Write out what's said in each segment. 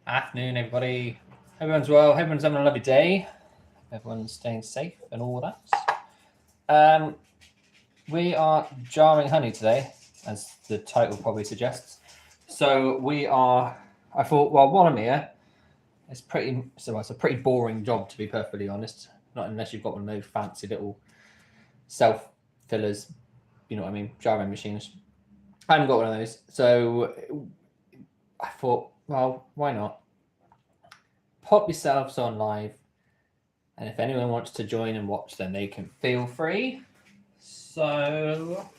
Afternoon, everybody. Everyone's well. Everyone's having a lovely day. Everyone's staying safe and all that. We are jarring honey today, as the title probably suggests. So we are. I thought, well, while I'm here, it's a pretty boring job to be perfectly honest. Not unless you've got one of those fancy little self fillers. You know what I mean? Jarring machines. I haven't got one of those, so I thought, well, why not? Pop yourselves on live, and if anyone wants to join and watch, then they can feel free. So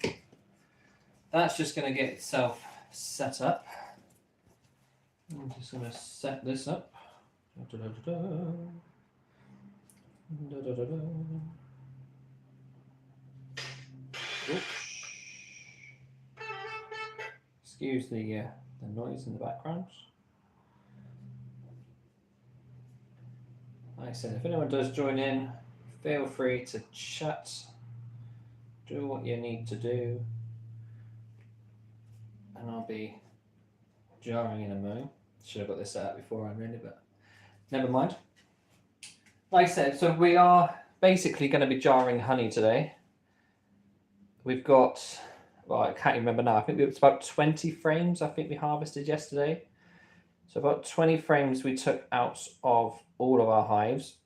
that's just going to get itself set up. I'm just going to set this up. Oops. Excuse the noise in the background. Like I said, if anyone does join in, feel free to chat. Do what you need to do. And I'll be jarring in a moment. Should have got this set up beforehand, really, but never mind. Like I said, so we are basically going to be jarring honey today. We've got, well, I can't remember now. I think it's about 20 frames I think we harvested yesterday. So about 20 frames we took out of all of our hives.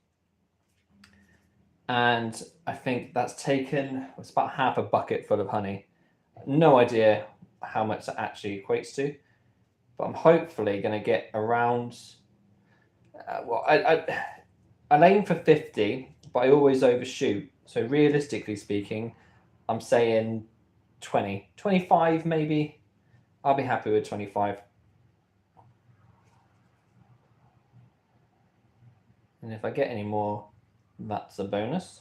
And I think that's taken, it's about half a bucket full of honey. No idea how much that actually equates to, but I'm hopefully going to get around, I aim for 50, but I always overshoot. So realistically speaking, I'm saying 20, 25 maybe. I'll be happy with 25. And if I get any more, that's a bonus.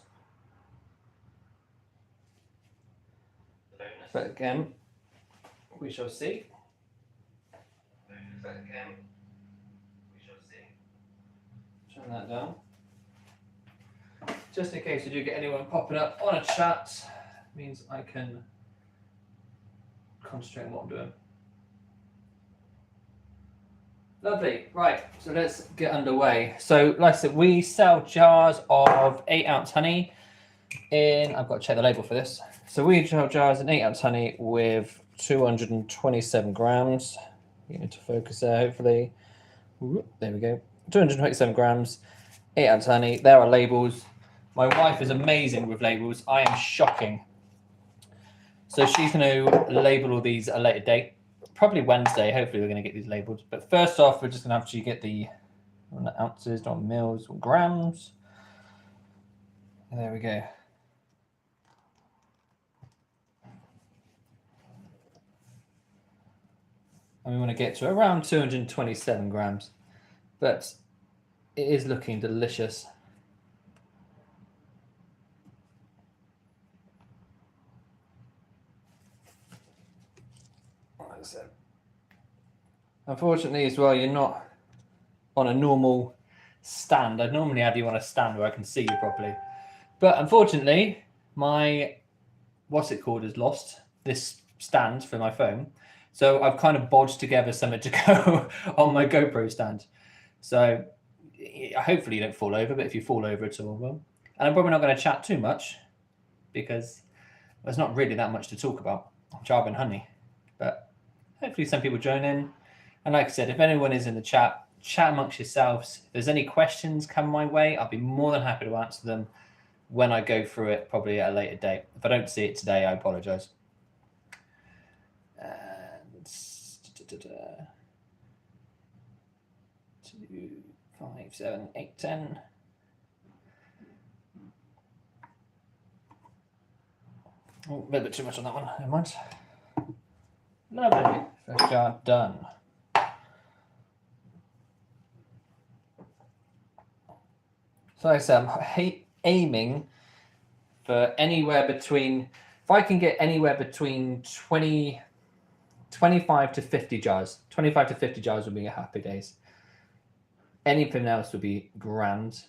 But again, we shall see. Turn that down. Just in case we do get anyone popping up on a chat, means I can concentrate on what I'm doing. Lovely. Right, so let's get underway. So, like I said, we sell jars of 8-ounce honey in, I've got to check the label for this. So we sell jars in 8-ounce honey with 227 grams. You need to focus there, hopefully. There we go. 227 grams, 8-ounce honey. There are labels. My wife is amazing with labels. I am shocking. So she's going to label all these at a later date. Probably Wednesday. Hopefully we're going to get these labeled. But first off, we're just going to have to get the ounces, not mils or grams. And there we go. And we want to get to around 227 grams. But it is looking delicious. Like I said. Unfortunately as well, you're not on a normal stand. I'd normally have you on a stand where I can see you properly. But unfortunately, my, what's it called, is lost. This stand for my phone. So I've kind of bodged together something to go on my GoPro stand. So hopefully you don't fall over, but if you fall over, it's all well. And I'm probably not going to chat too much because there's not really that much to talk about. Jarb and honey. But hopefully some people join in. And like I said, if anyone is in the chat, chat amongst yourselves. If there's any questions come my way, I'll be more than happy to answer them when I go through it, probably at a later date. If I don't see it today, I apologise. And 2, 5, 7, 8, 10. Oh, a little bit too much on that one. Never mind. Lovely. First jar done. So like I said, I'm aiming for anywhere between, if I can get anywhere between 25 to 50 jars. 25 to 50 jars would be a happy days. Anything else would be grand.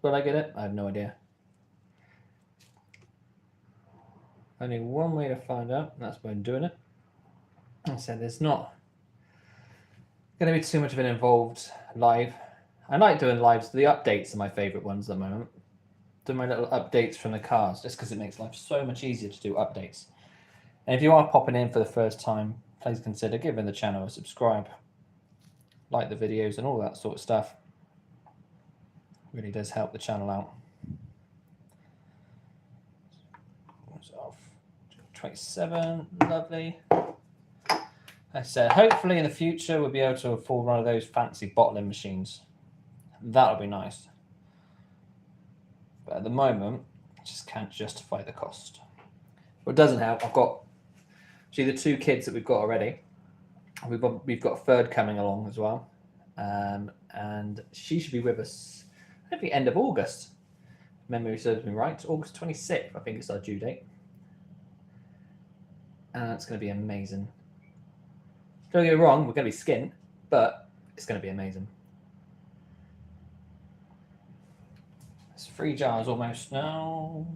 Will I get it? I have no idea. Only one way to find out, and that's by doing it. I said there's not going to be too much of an involved live. I like doing lives. The updates are my favourite ones at the moment. Doing my little updates from the cars, just because it makes life so much easier to do updates. And if you are popping in for the first time, please consider giving the channel a subscribe, like the videos and all that sort of stuff. It really does help the channel out. 27, lovely. I said, hopefully in the future we'll be able to afford one of those fancy bottling machines. That'll be nice. But at the moment, I just can't justify the cost. What doesn't help, I've got, see the 2 kids that we've got already. We've got a third coming along as well. And she should be with us at the end of August. Memory serves me right. August 26th, I think it's our due date. And it's going to be amazing. Don't get me wrong, we're going to be skint, but it's going to be amazing. It's 3 jars almost now.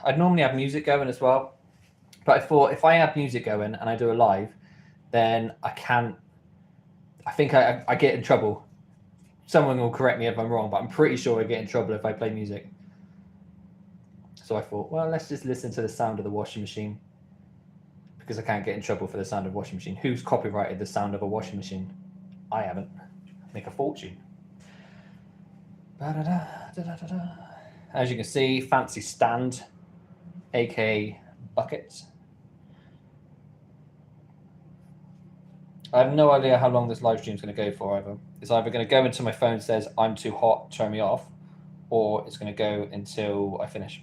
I'd normally have music going as well, but I thought if I have music going and I do a live, then I can't. I think I get in trouble. Someone will correct me if I'm wrong, but I'm pretty sure I get in trouble if I play music. So I thought, well, let's just listen to the sound of the washing machine, because I can't get in trouble for the sound of a washing machine. Who's copyrighted the sound of a washing machine? I haven't. Make a fortune. As you can see, fancy stand, aka bucket. I have no idea how long this live stream is going to go for either. It's either going to go until my phone says I'm too hot, turn me off, or it's going to go until I finish.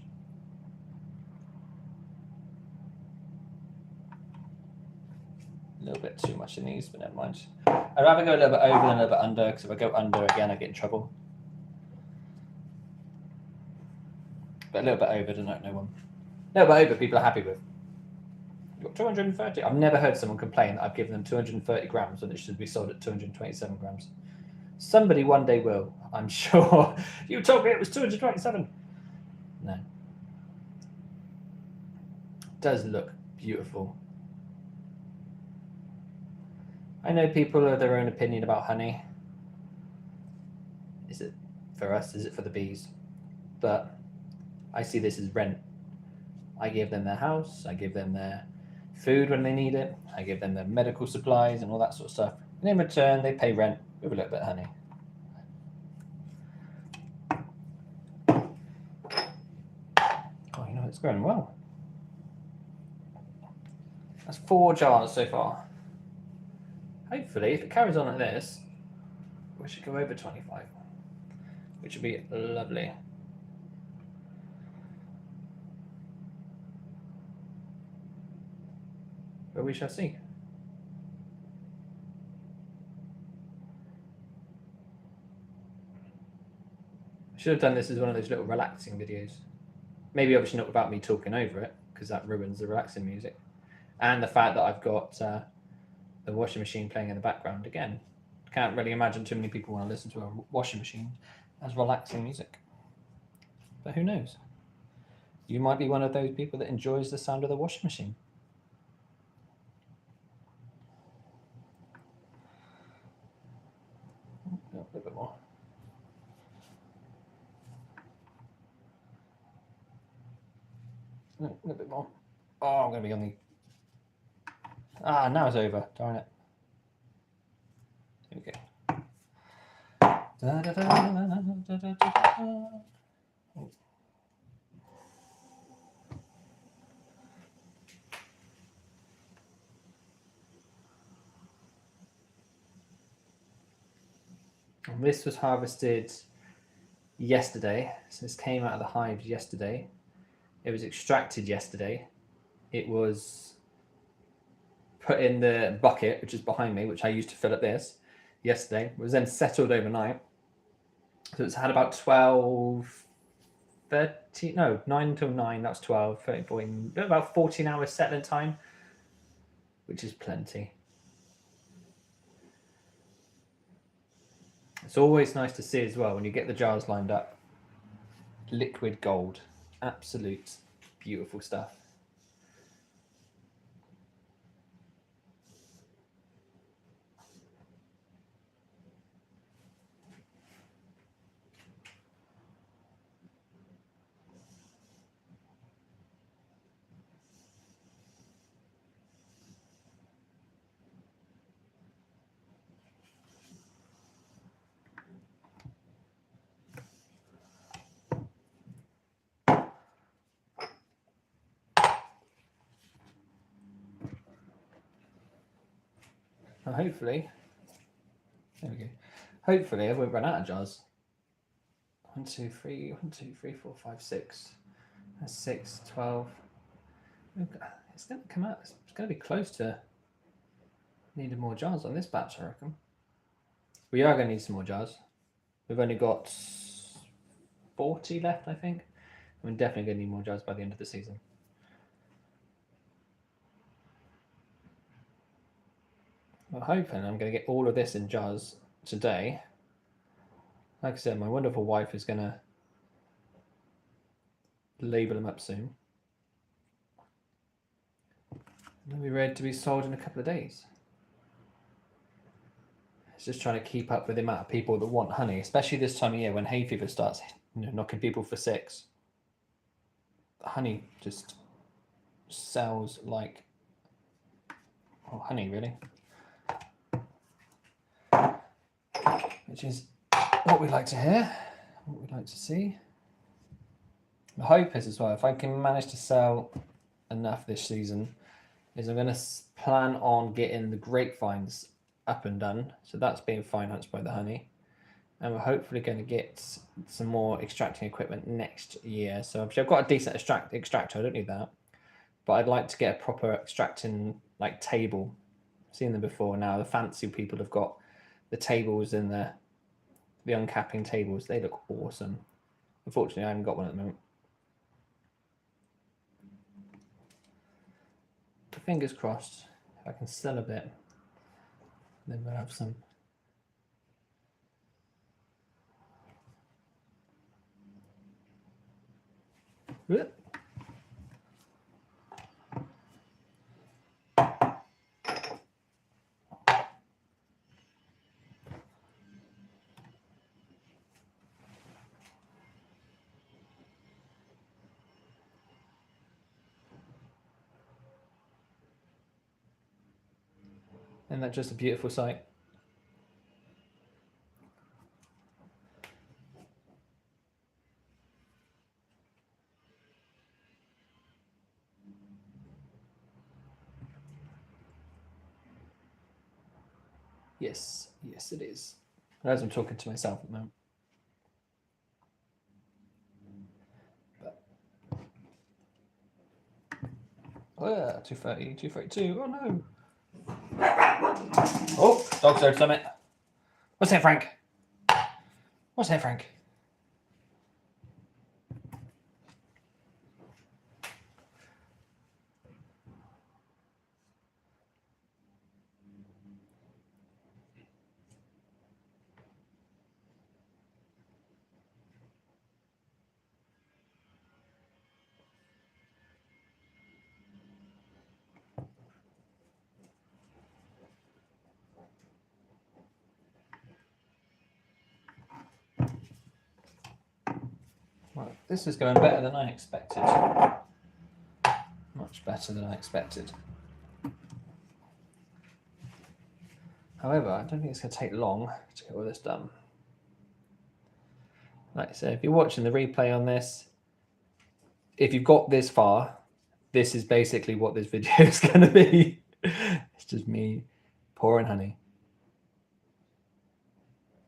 A little bit too much in these, but never mind. I'd rather go a little bit over than a little bit under, because if I go under again, I get in trouble. But a little bit over doesn't hurt no one. A little bit over, people are happy with. You've got 230. I've never heard someone complain that I've given them 230 grams when it should be sold at 227 grams. Somebody one day will, I'm sure. You told me it was 227. No. It does look beautiful. I know people have their own opinion about honey. Is it for us? Is it for the bees? But I see this as rent. I give them their house. I give them their food when they need it. I give them their medical supplies and all that sort of stuff. And in return, they pay rent with a little bit of honey. Oh, you know, it's going well. That's 4 jars so far. Hopefully, if it carries on like this, we should go over 25, which would be lovely. But we shall see. I should have done this as one of those little relaxing videos. Maybe obviously not without me talking over it, because that ruins the relaxing music. And the fact that I've got the washing machine playing in the background again. Can't really imagine too many people want to listen to a washing machine as relaxing music. But who knows? You might be one of those people that enjoys the sound of the washing machine. A little bit more. No, a little bit more. Oh, I'm going to be on the... Ah, now it's over. Darn it. Here we go. Da, da, da, da, da, da, da. Oh. And this was harvested yesterday. So this came out of the hives yesterday. It was extracted yesterday. It was put in the bucket, which is behind me, which I used to fill up this yesterday. It was then settled overnight. So it's had about 12, 13, no, 9 till 9, that's 12, 13, about 14 hours settling time, which is plenty. It's always nice to see as well when you get the jars lined up. Liquid gold. Absolute beautiful stuff. Now hopefully, there we go. Hopefully I won't run out of jars. 1, 2, 3, 1, 2, 3, 4, 5, 6. That's 6, 12. It's going to come out. It's going to be close to needing more jars on this batch, I reckon. We are going to need some more jars. We've only got 40 left, I think. We're definitely going to need more jars by the end of the season. I'm hoping I'm going to get all of this in jars today. Like I said, my wonderful wife is going to label them up soon. They'll be ready to be sold in a couple of days. It's just trying to keep up with the amount of people that want honey, especially this time of year when hay fever starts, knocking people for six. The honey just sells like honey, really. Which is what we like to hear, what we like to see. The hope is as well, if I can manage to sell enough this season, is I'm going to plan on getting the grapevines up and done. So that's being financed by the honey. And we're hopefully going to get some more extracting equipment next year. So I've got a decent extractor, I don't need that. But I'd like to get a proper extracting like table. I've seen them before now. The fancy people have got the tables and the uncapping tables. They look awesome. Unfortunately, I haven't got one at the moment. But fingers crossed, if I can sell a bit, then we'll have some. Whoop. Isn't that just a beautiful sight? Yes, yes it is. As I'm talking to myself at the moment. Oh yeah, 230, 232, oh no. Oh, dog's heard something. What's that, Frank? What's that, Frank? Right, this is going better than I expected. Much better than I expected. However, I don't think it's going to take long to get all this done. Like I said, if you're watching the replay on this, if you've got this far, this is basically what this video is going to be. It's just me pouring honey.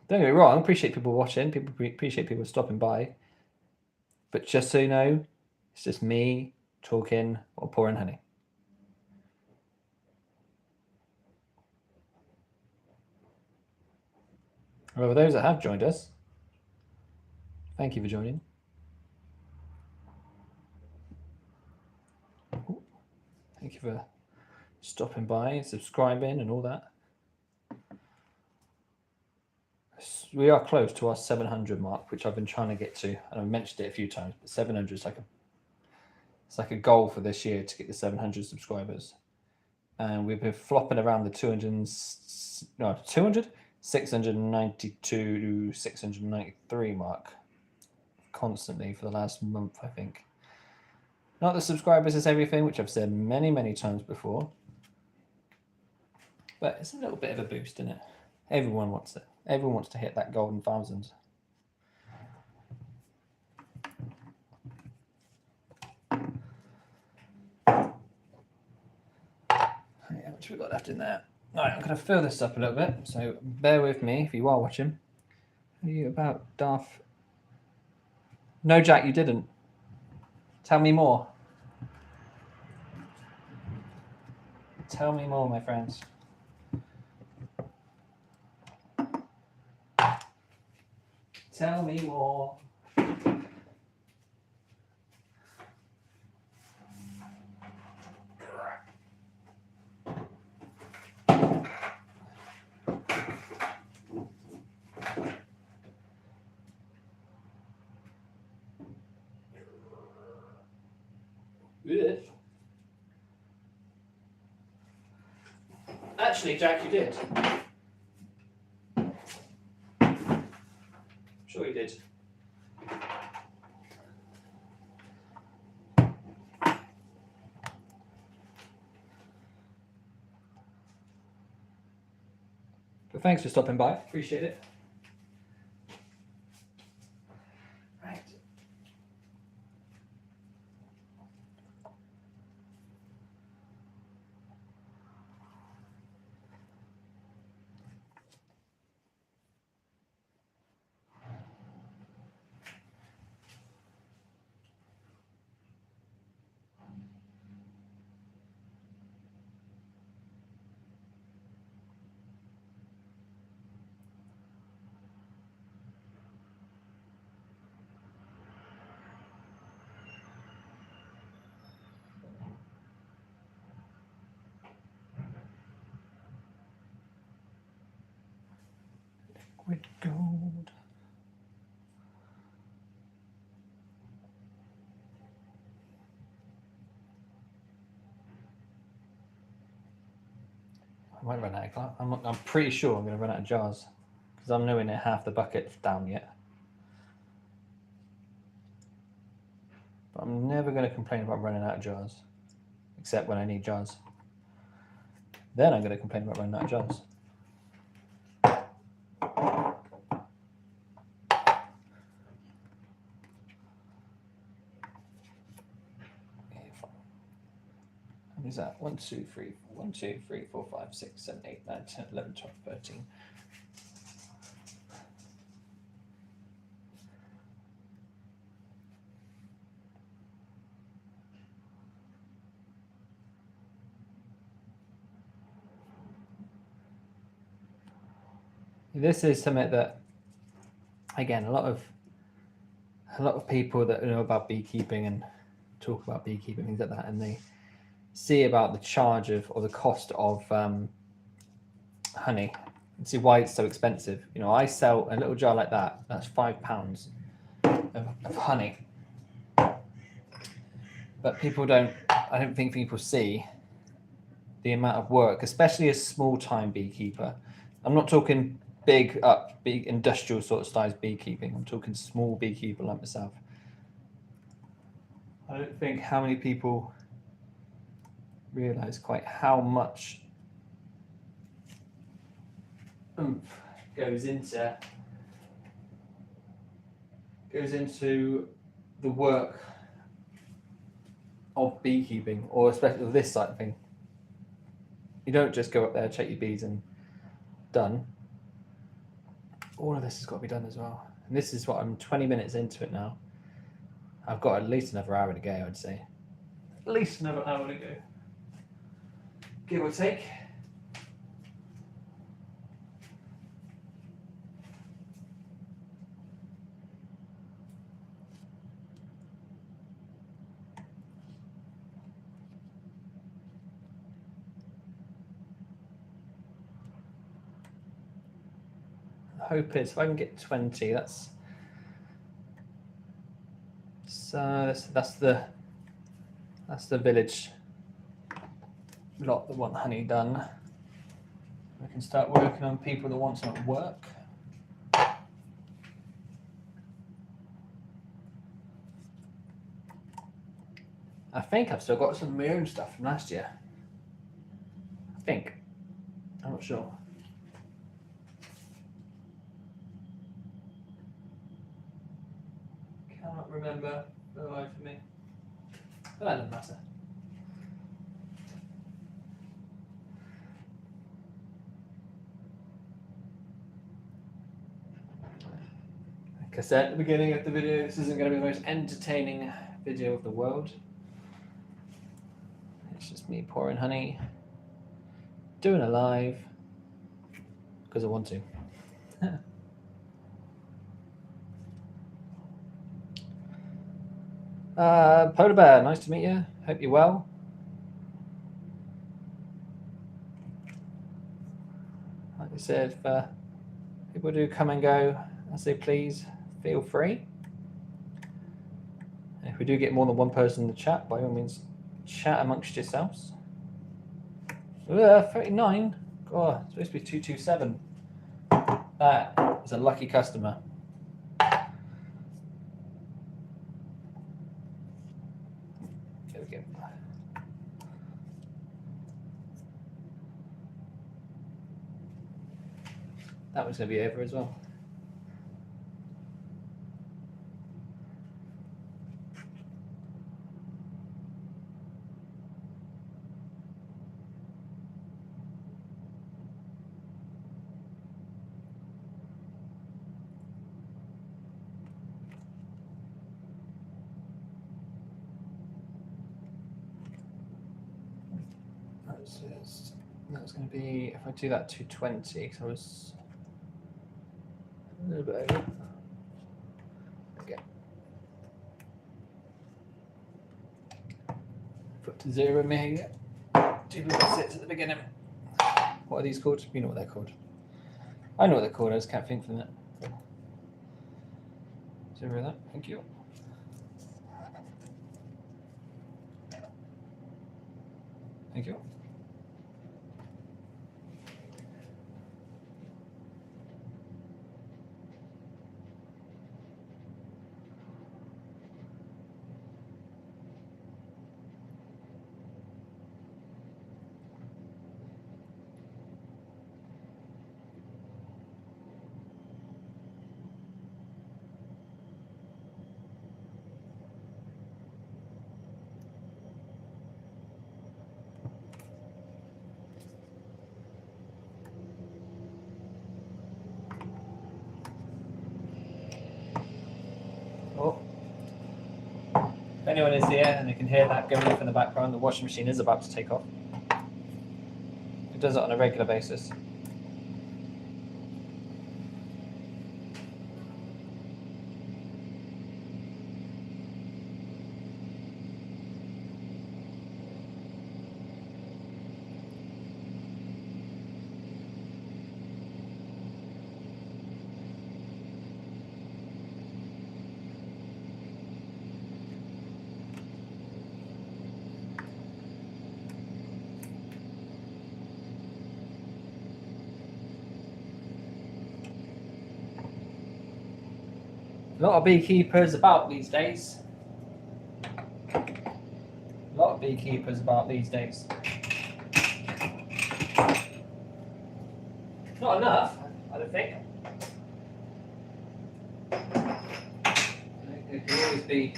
Don't get me wrong, I appreciate people watching, appreciate people stopping by. But just so you know, it's just me talking or pouring honey. However, those that have joined us, thank you for joining. Thank you for stopping by, subscribing and all that. We are close to our 700 mark, which I've been trying to get to, and I've mentioned it a few times, but 700 is like a goal for this year to get the 700 subscribers. And we've been flopping around the 200, 692, 693 mark constantly for the last month, I think. Not that subscribers is everything, which I've said many, many times before. But it's a little bit of a boost, isn't it? Everyone wants it. Everyone wants to hit that golden 1,000. How much have we got left in there? Right, I'm going to fill this up a little bit, so bear with me if you are watching. Are you about Darth? No, Jack, you didn't. Tell me more. Tell me more, my friends. Tell me more. Good. Actually, Jack, you did. Sure you did. But thanks for stopping by. Appreciate it. Right. Liquid gold. I might run out of glass. I'm pretty sure I'm going to run out of jars because I'm nowhere near half the bucket down yet. But I'm never going to complain about running out of jars, except when I need jars. Then I'm going to complain about running out of jars. What is that? 1, 2, 3, 1, 2, 3, 4, 5, 6, 7, 8, 9, 10, 11, 12, 13. This is something that, again, a lot of people that know about beekeeping and talk about beekeeping, things like that, and they see about the charge of or the cost of honey and see why it's so expensive. You know, I sell a little jar like that. That's £5 of honey, but people don't. I don't think people see the amount of work, especially a small-time beekeeper. I'm not talking big industrial sort of size beekeeping. I'm talking small beekeeper like myself. I don't think how many people realize quite how much oomph goes into the work of beekeeping, or especially this side of thing. You don't just go up there, check your bees and done. All of this has got to be done as well. And this is what I'm 20 minutes into it now. I've got at least another hour to go, I'd say. At least another hour to go. Give or take. The hope is if I can get 20, that's the village lot that want honey done. We can start working on people that want some work. I think I've still got some of my own stuff from last year. I think. I'm not sure. Cannot remember for the life of me. But that doesn't matter. Like I said at the beginning of the video, this isn't going to be the most entertaining video of the world. It's just me pouring honey, doing a live, because I want to. Polar Bear, nice to meet you. Hope you're well. Like I said, if people do come and go as they please, feel free. And if we do get more than one person in the chat, by all means, chat amongst yourselves. 39. God, it's supposed to be 227. That is a lucky customer. There we go. That one's going to be over as well. That's going to be, if I do that 220, because I was a little bit over. Okay. Put to 0 in here. Duplicates at the beginning. What are these called? You know what they're called. I know what they're called, I just can't think from that. 0 that, thank you. Thank you. Oh. If anyone is here and you can hear that going off in the background, the washing machine is about to take off. It does it on a regular basis. A lot of beekeepers about these days. A lot of beekeepers about these days. Not enough, I don't think. There can always be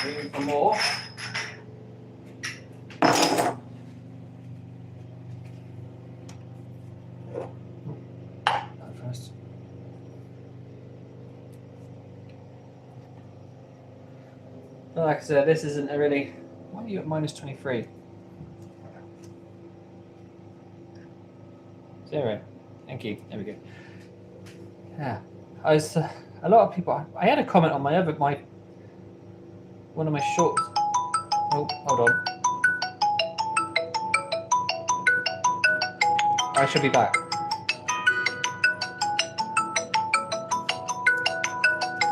room for more. First. Like I said, this isn't a really. Why are you at minus 23? 0. Thank you. There we go. Yeah, I was. A lot of people. I had a comment on one of my shorts. Oh, hold on. I should be back.